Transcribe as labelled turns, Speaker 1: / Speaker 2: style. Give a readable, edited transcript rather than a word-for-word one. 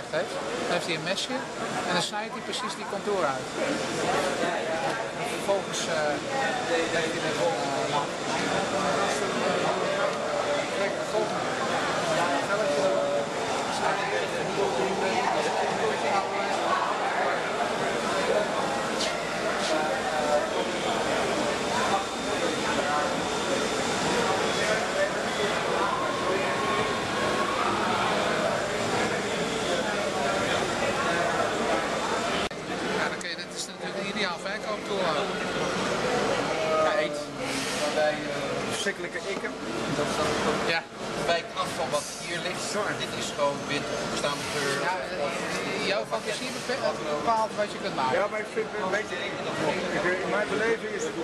Speaker 1: gemaakt heeft. Dan heeft hij een mesje en dan snijdt hij precies die contour uit. En vervolgens heeft hij er een laag. Kijk, het volgende. Velletje erop. Dit is natuurlijk een ideaal verkooptool.
Speaker 2: Ja, eens. Waarbij verschrikkelijke ikken.
Speaker 1: Ja.
Speaker 2: Wijkt af van wat hier ligt. Dit is gewoon wit, bestaande kleur.
Speaker 1: Ja, jouw fantasie bepaalt wat je kunt maken.
Speaker 3: Ja, maar ik vind het een beetje... In mijn beleving is het